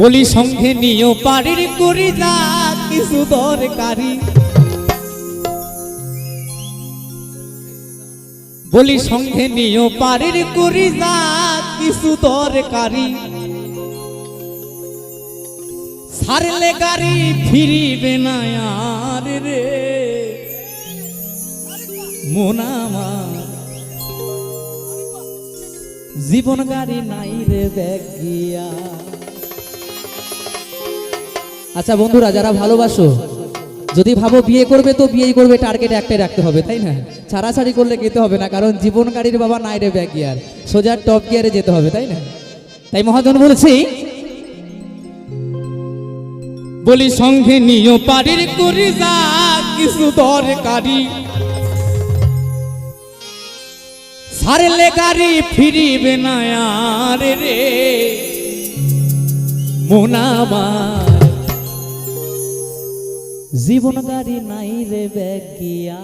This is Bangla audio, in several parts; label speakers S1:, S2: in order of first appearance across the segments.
S1: বলি সঙ্গে নিও পারির করি যা কিছু দরকারি, বলি সঙ্গে নিও পারির করি যা কিছু দরকারি, ছাড়লে গাড়ি ফিরিবে না আর রে মন আমার, জীবন গাড়ি নাই রে ব্যাগিয়া। আচ্ছা বন্ধুরা, যারা ভালোবাসো যদি ভাবো বিয়ে করবে তো বিয়েই করবে, টার্গেট একটাই রাখতে হবে, তাই না? ছাড়াছাড়ি করলে যেতে হবে না, কারণ জীবন গাড়ির বাবা নাই রে ব্যাক গিয়ার, সোজা টপ গিয়ারে যেতে হবে, তাই না? তাই মহাজন বলছি, বলি সঙ্গে নিও পারির করি যা কিছু দরকারি, ছাড়লে গাড়ি ফিরিবে না আর রে মন আমার, জীবন গাড়ি নাই রে ব্যাগিয়া।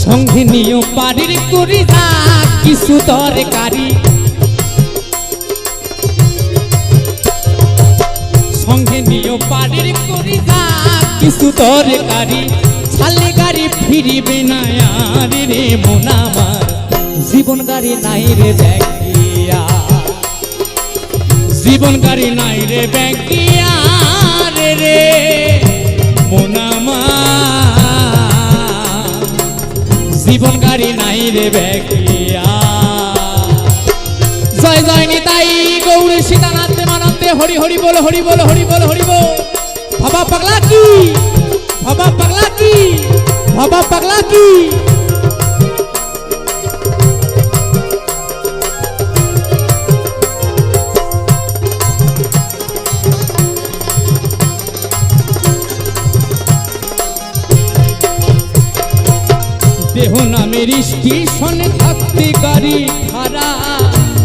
S1: সঙ্গে নিও পারির করি যা কিছু দরকারি, সঙ্গে নিও পারির করি যা কিছু দরকারি, ছাড়লে গাড়ি ফিরিবে না আর রে মন আমার, জীবন গাড়ি নাই রে ব্যাগিয়া, জীবন গাড়ি নাই রে ব্যাগিয়া রে মন আমার, জীবন গাড়ি নাই রে ব্যাগিয়া। জয় জয় নিতাই গৌরী সীতানাথ মানন্দে, হরি হরি বল হরি বল হরি বল হরি বল। বাবা পাগলা কি, বাবা পাগলা কি, বাবা পাগলা কি। দেহ নামের স্টেশন থাকতে গাড়ি ভাড়া,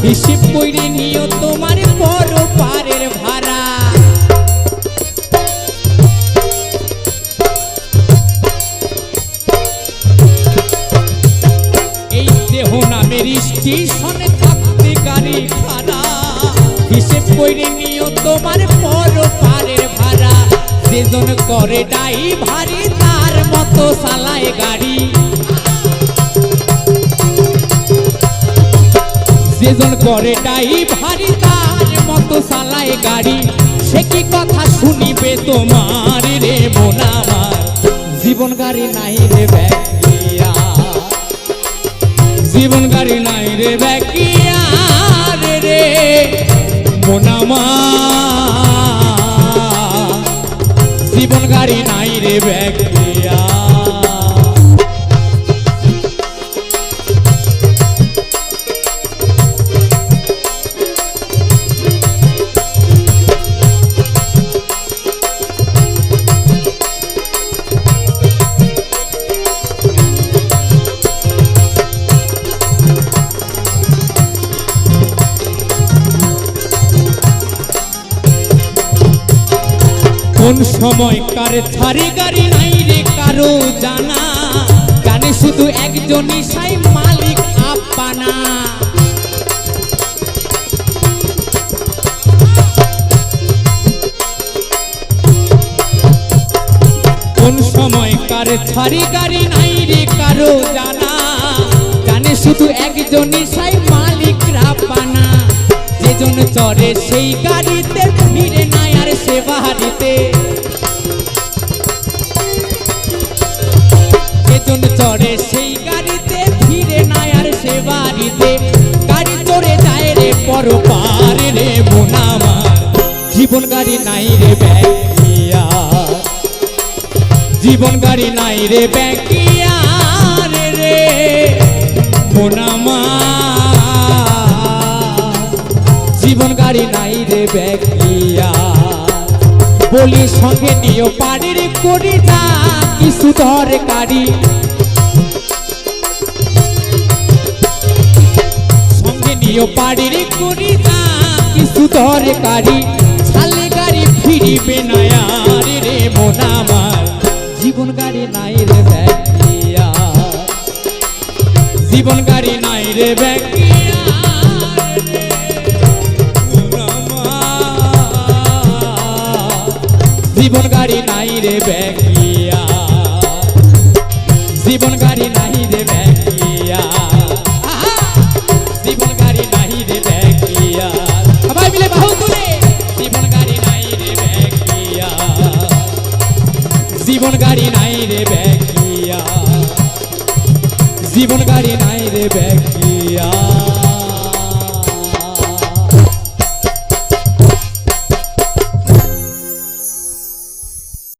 S1: হিসেব কইরে নিও তোমার বড় পারের ভাড়া, এই দেহ নামের স্টেশন থাকতে গাড়ি ভাড়া, হিসেব কইরে নিও তোমার বড় পারের ভাড়া, যেজন করে ড্রাইভারি তার মতো চালায় গাড়ি, যেজন করে ড্রাইভারি তার মতো চালায় গাড়ি, সে কি কথা শুনিবে তোমার রে মন আমার, জীবন গাড়ি নাই রে ব্যাগিয়া, জীবন গাড়ি নাই রে ব্যাগিয়া রে মন আমার, জীবন গাড়ি নাই রে ব্যাগিয়া। কোন সময় কার ছাড়ি গাড়ি নাই রে কারো জানা, জানে শুধু একজনই সাই মালিক আপানা, কোন সময় কার ছাড়ি গাড়ি নাই রে কারো জানা, জানে শুধু একজনই সাই মালিক আপানা, যেজন চড়ে সেই গাড়িতে ফিরে নাই আর সে বাড়িতে, যেজন চড়ে সেই গাড়িতে ফিরে নাই আর সে বাড়িতে, গাড়ি চড়ে যায় রে পর পার রে মন আমার, জীবন গাড়ি নাই রে ব্যাগিয়া, জীবন গাড়ি নাই রে ব্যাকিয়ার রে মন আমার, জীবন গাড়ি নাই রে ব্যাকিয়ার। বলি সঙ্গে নিও পাড়ির করি যা কিছু দরকারি, সঙ্গে নিও পাড়ির করি যা কিছু দরকারি। ছালে গাড়ি ফিরিবে না আর রে মন আমার, জীবন গাড়ি নাই রে ব্যাকিয়ার, জীবন গাড়ি নাই রে ব্যাকিয়ার রে মন আমার, জীবন গাড়ি নাই রে ব্যাকিয়ার, জীবন গাড়ি নাই রে ব্যাকিয়ার, জীবন গাড়ি নাই রে ব্যাকিয়ার। সবাই মিলে বাহু তুলে জীবন গাড়ি নাই রে ব্যাকিয়ার, জীবন গাড়ি নাই রে ব্যাকিয়ার, জীবন গাড়ি নাই রে ব্যাকিয়ার।